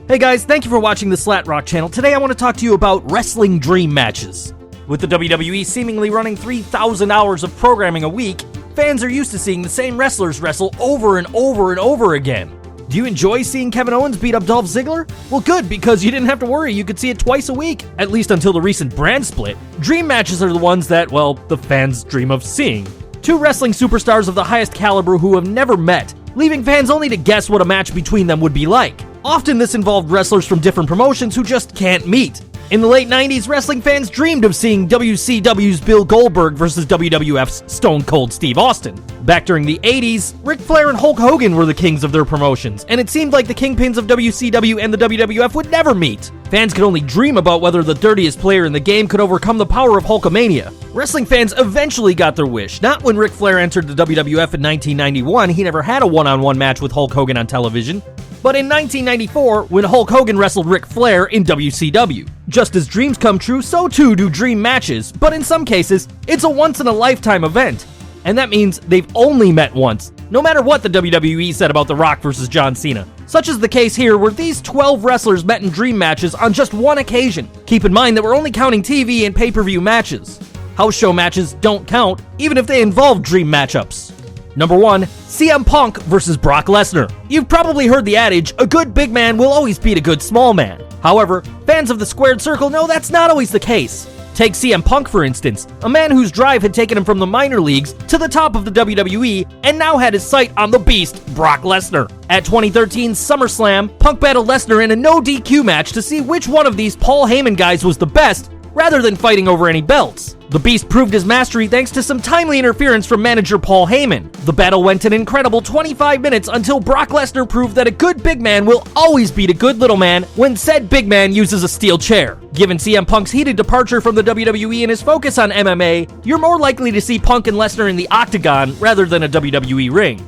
Hey guys, thank you for watching the Slat Rock channel. Today I want to talk to you about wrestling dream matches. With the WWE seemingly running 3,000 hours of programming a week, fans are used to seeing the same wrestlers wrestle over and over and over again. Do you enjoy seeing Kevin Owens beat up Dolph Ziggler? Well good, because you didn't have to worry, you could see it twice a week, at least until the recent brand split. Dream matches are the ones that, well, the fans dream of seeing. Two wrestling superstars of the highest caliber who have never met, leaving fans only to guess what a match between them would be like. Often this involved wrestlers from different promotions who just can't meet. In the late 90s, wrestling fans dreamed of seeing WCW's Bill Goldberg versus WWF's Stone Cold Steve Austin. Back during the 80s, Ric Flair and Hulk Hogan were the kings of their promotions, and it seemed like the kingpins of WCW and the WWF would never meet. Fans could only dream about whether the dirtiest player in the game could overcome the power of Hulkamania. Wrestling fans eventually got their wish, not when Ric Flair entered the WWF in 1991, he never had a one-on-one match with Hulk Hogan on television, but in 1994, when Hulk Hogan wrestled Ric Flair in WCW. Just as dreams come true, so too do dream matches, but in some cases, it's a once-in-a-lifetime event. And that means they've only met once, no matter what the WWE said about The Rock versus John Cena. Such is the case here, where these 12 wrestlers met in dream matches on just one occasion. Keep in mind that we're only counting TV and pay-per-view matches. House show matches don't count, even if they involve dream matchups. Number 1, CM Punk versus Brock Lesnar. You've probably heard the adage, a good big man will always beat a good small man. However, fans of the squared circle know that's not always the case. Take CM Punk for instance, a man whose drive had taken him from the minor leagues to the top of the WWE and now had his sight on the beast, Brock Lesnar. At 2013's SummerSlam, Punk battled Lesnar in a no DQ match to see which one of these Paul Heyman guys was the best, rather than fighting over any belts. The Beast proved his mastery thanks to some timely interference from manager Paul Heyman. The battle went an incredible 25 minutes until Brock Lesnar proved that a good big man will always beat a good little man when said big man uses a steel chair. Given CM Punk's heated departure from the WWE and his focus on MMA, you're more likely to see Punk and Lesnar in the octagon rather than a WWE ring.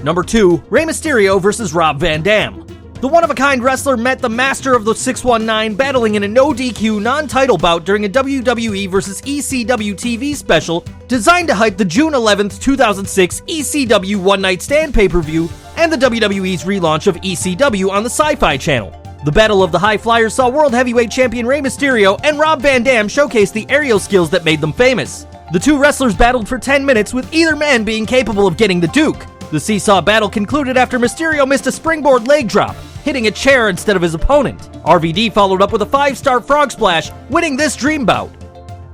Number 2, Rey Mysterio versus Rob Van Dam. The one-of-a-kind wrestler met the master of the 619 battling in a no-DQ non-title bout during a WWE vs. ECW TV special designed to hype the June 11th, 2006 ECW One Night Stand pay-per-view and the WWE's relaunch of ECW on the Sci-Fi Channel. The Battle of the High Flyers saw World Heavyweight Champion Rey Mysterio and Rob Van Dam showcase the aerial skills that made them famous. The two wrestlers battled for 10 minutes with either man being capable of getting the Duke. The seesaw battle concluded after Mysterio missed a springboard leg drop, hitting a chair instead of his opponent. RVD followed up with a 5-star frog splash, winning this dream bout.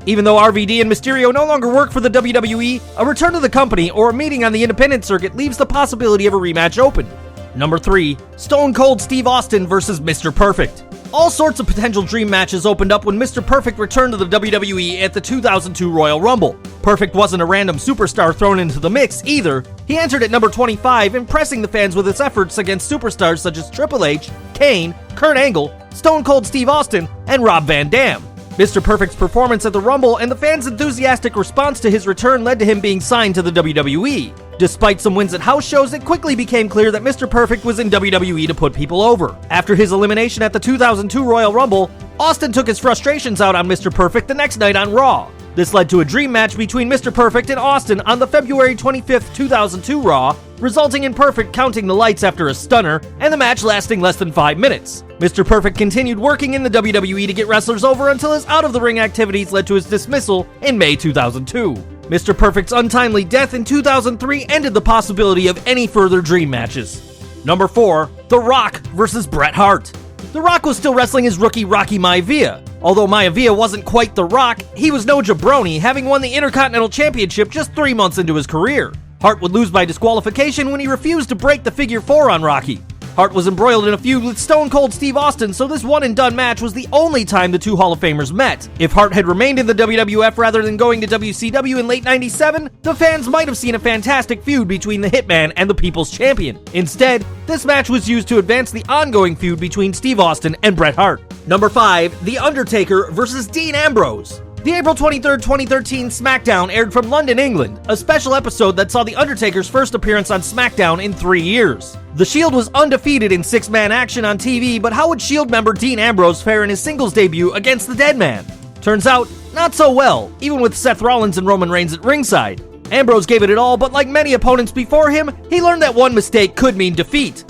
Even though RVD and Mysterio no longer work for the WWE, a return to the company or a meeting on the independent circuit leaves the possibility of a rematch open. Number 3, Stone Cold Steve Austin versus Mr. Perfect. All sorts of potential dream matches opened up when Mr. Perfect returned to the WWE at the 2002 Royal Rumble. Perfect wasn't a random superstar thrown into the mix either. He entered at number 25, impressing the fans with his efforts against superstars such as Triple H, Kane, Kurt Angle, Stone Cold Steve Austin, and Rob Van Dam. Mr. Perfect's performance at the Rumble and the fans' enthusiastic response to his return led to him being signed to the WWE. Despite some wins at house shows, it quickly became clear that Mr. Perfect was in WWE to put people over. After his elimination at the 2002 Royal Rumble, Austin took his frustrations out on Mr. Perfect the next night on Raw. This led to a dream match between Mr. Perfect and Austin on the February 25th, 2002 Raw, resulting in Perfect counting the lights after a stunner, and the match lasting less than 5 minutes. Mr. Perfect continued working in the WWE to get wrestlers over until his out-of-the-ring activities led to his dismissal in May 2002. Mr. Perfect's untimely death in 2003 ended the possibility of any further dream matches. Number 4, The Rock versus Bret Hart. The Rock was still wrestling his rookie Rocky Maivia. Although Maivia wasn't quite The Rock, he was no jabroni, having won the Intercontinental Championship just 3 months into his career. Hart would lose by disqualification when he refused to break the figure 4 on Rocky. Hart was embroiled in a feud with Stone Cold Steve Austin, so this one-and-done match was the only time the two Hall of Famers met. If Hart had remained in the WWF rather than going to WCW in late '97, the fans might have seen a fantastic feud between the Hitman and the People's Champion. Instead, this match was used to advance the ongoing feud between Steve Austin and Bret Hart. Number 5, The Undertaker versus Dean Ambrose. The April 23, 2013 SmackDown aired from London, England, a special episode that saw The Undertaker's first appearance on SmackDown in 3 years. The Shield was undefeated in 6-man action on TV, but how would Shield member Dean Ambrose fare in his singles debut against the Dead Man? Turns out, not so well, even with Seth Rollins and Roman Reigns at ringside. Ambrose gave it all, but like many opponents before him, he learned that one mistake could mean defeat.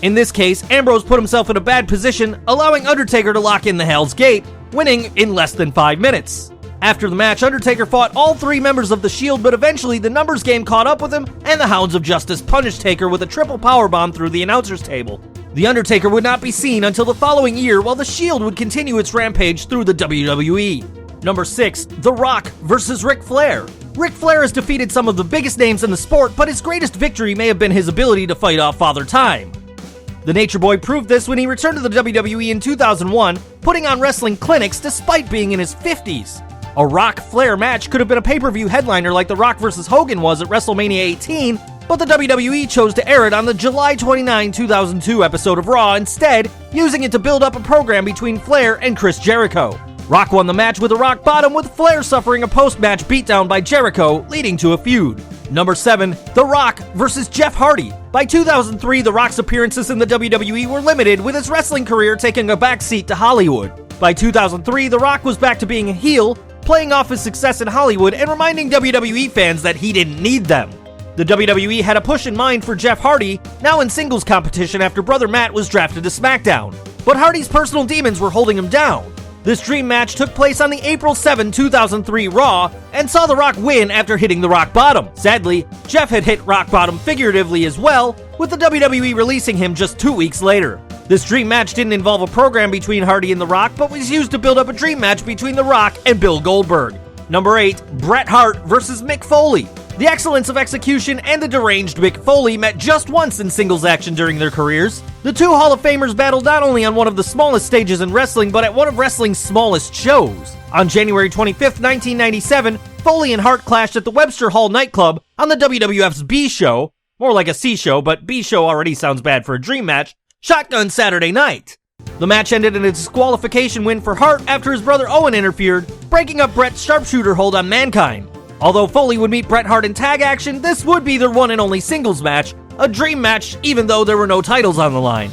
In this case, Ambrose put himself in a bad position, allowing Undertaker to lock in the Hell's Gate, winning in less than 5 minutes. After the match, Undertaker fought all 3 members of the Shield, but eventually the numbers game caught up with him, and the Hounds of Justice punished Taker with a triple powerbomb through the announcer's table. The Undertaker would not be seen until the following year, while the Shield would continue its rampage through the WWE. Number 6, The Rock versus Ric Flair. Ric Flair has defeated some of the biggest names in the sport, but his greatest victory may have been his ability to fight off Father Time. The Nature Boy proved this when he returned to the WWE in 2001, putting on wrestling clinics despite being in his 50s. A Rock-Flair match could have been a pay-per-view headliner like The Rock vs. Hogan was at Wrestlemania 18, but the WWE chose to air it on the July 29, 2002 episode of Raw instead, using it to build up a program between Flair and Chris Jericho. Rock won the match with a rock bottom, with Flair suffering a post-match beatdown by Jericho, leading to a feud. Number 7, The Rock versus Jeff Hardy. By 2003, The Rock's appearances in the WWE were limited, with his wrestling career taking a backseat to Hollywood. By 2003, The Rock was back to being a heel, playing off his success in Hollywood and reminding WWE fans that he didn't need them. The WWE had a push in mind for Jeff Hardy, now in singles competition after brother Matt was drafted to SmackDown. But Hardy's personal demons were holding him down. This dream match took place on the April 7, 2003 Raw, and saw The Rock win after hitting the rock bottom. Sadly, Jeff had hit rock bottom figuratively as well, with the WWE releasing him just 2 weeks later. This dream match didn't involve a program between Hardy and The Rock, but was used to build up a dream match between The Rock and Bill Goldberg. Number 8, Bret Hart versus Mick Foley. The excellence of execution and the deranged Mick Foley met just once in singles action during their careers. The two Hall of Famers battled not only on one of the smallest stages in wrestling, but at one of wrestling's smallest shows. On January 25, 1997, Foley and Hart clashed at the Webster Hall nightclub on the WWF's B Show, more like a C Show, but B Show already sounds bad for a dream match, Shotgun Saturday Night. The match ended in a disqualification win for Hart after his brother Owen interfered, breaking up Bret's sharpshooter hold on Mankind. Although Foley would meet Bret Hart in tag action, this would be their one and only singles match, a dream match even though there were no titles on the line.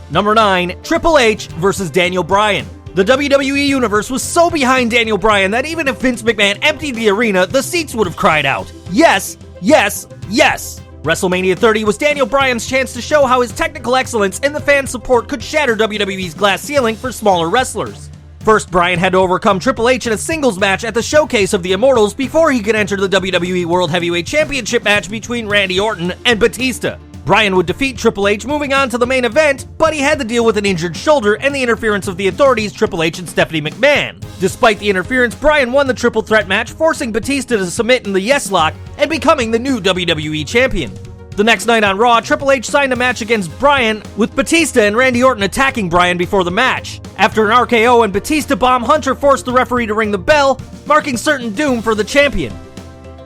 Number 9, Triple H versus Daniel Bryan. The WWE Universe was so behind Daniel Bryan that even if Vince McMahon emptied the arena, the seats would have cried out, yes, yes, yes! WrestleMania 30 was Daniel Bryan's chance to show how his technical excellence and the fan support could shatter WWE's glass ceiling for smaller wrestlers. First, Bryan had to overcome Triple H in a singles match at the Showcase of the Immortals before he could enter the WWE World Heavyweight Championship match between Randy Orton and Batista. Bryan would defeat Triple H, moving on to the main event, but he had to deal with an injured shoulder and the interference of the Authorities, Triple H and Stephanie McMahon. Despite the interference, Bryan won the triple threat match, forcing Batista to submit in the Yes Lock and becoming the new WWE Champion. The next night on Raw, Triple H signed a match against Bryan, with Batista and Randy Orton attacking Bryan before the match. After an RKO and Batista bomb, Hunter forced the referee to ring the bell, marking certain doom for the champion.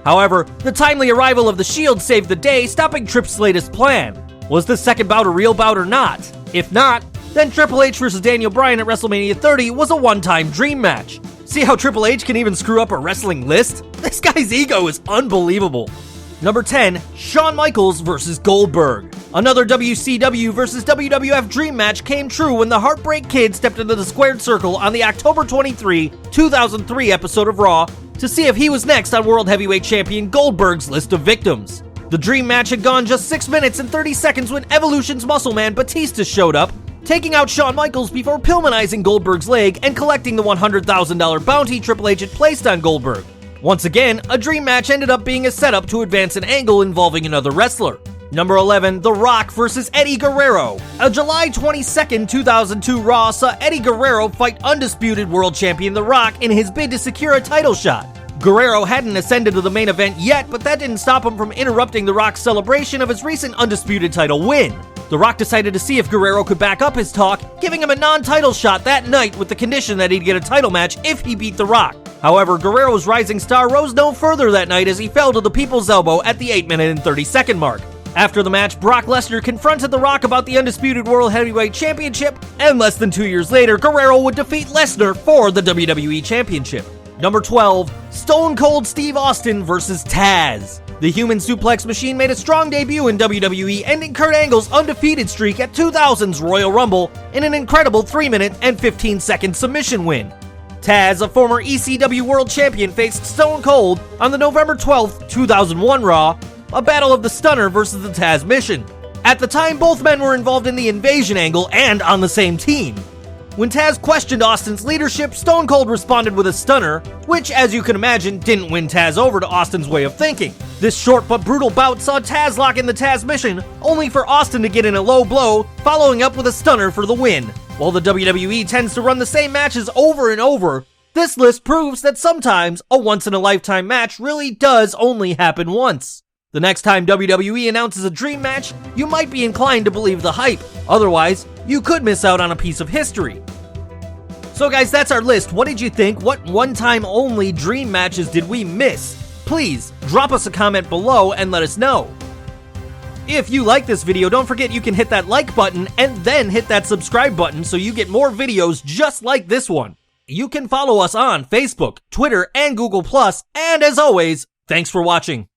However, the timely arrival of the Shield saved the day, stopping Tripp's latest plan. Was the second bout a real bout or not? If not, then Triple H vs. Daniel Bryan at WrestleMania 30 was a one-time dream match. See how Triple H can even screw up a wrestling list? This guy's ego is unbelievable. Number 10, Shawn Michaels versus Goldberg. Another WCW versus WWF dream match came true when the Heartbreak Kid stepped into the squared circle on the October 23, 2003 episode of Raw to see if he was next on World Heavyweight Champion Goldberg's list of victims. The dream match had gone just 6 minutes and 30 seconds when Evolution's muscle man Batista showed up, taking out Shawn Michaels before Pillmanizing Goldberg's leg and collecting the $100,000 bounty Triple H had placed on Goldberg. Once again, a dream match ended up being a setup to advance an angle involving another wrestler. Number 11, The Rock versus Eddie Guerrero. A July 22, 2002 Raw saw Eddie Guerrero fight undisputed world champion The Rock in his bid to secure a title shot. Guerrero hadn't ascended to the main event yet, but that didn't stop him from interrupting The Rock's celebration of his recent undisputed title win. The Rock decided to see if Guerrero could back up his talk, giving him a non-title shot that night with the condition that he'd get a title match if he beat The Rock. However, Guerrero's rising star rose no further that night as he fell to the People's Elbow at the 8-minute and 30-second mark. After the match, Brock Lesnar confronted The Rock about the undisputed World Heavyweight Championship, and less than 2 years later, Guerrero would defeat Lesnar for the WWE Championship. Number 12, Stone Cold Steve Austin versus Tazz. The human suplex machine made a strong debut in WWE, ending Kurt Angle's undefeated streak at 2000's Royal Rumble in an incredible 3-minute and 15-second submission win. Tazz, a former ECW World Champion, faced Stone Cold on the November 12, 2001 Raw, a battle of the Stunner versus the Tazz Mission. At the time, both men were involved in the invasion angle and on the same team. When Tazz questioned Austin's leadership, Stone Cold responded with a stunner, which, as you can imagine, didn't win Tazz over to Austin's way of thinking. This short but brutal bout saw Tazz lock in the Tazz mission, only for Austin to get in a low blow, following up with a stunner for the win. While the WWE tends to run the same matches over and over, this list proves that sometimes a once-in-a-lifetime match really does only happen once. The next time WWE announces a dream match, you might be inclined to believe the hype. Otherwise, you could miss out on a piece of history. So guys, that's our list. What did you think? What one-time only dream matches did we miss? Please, drop us a comment below and let us know. If you like this video, don't forget you can hit that like button and then hit that subscribe button so you get more videos just like this one. You can follow us on Facebook, Twitter, and Google+, and as always, thanks for watching.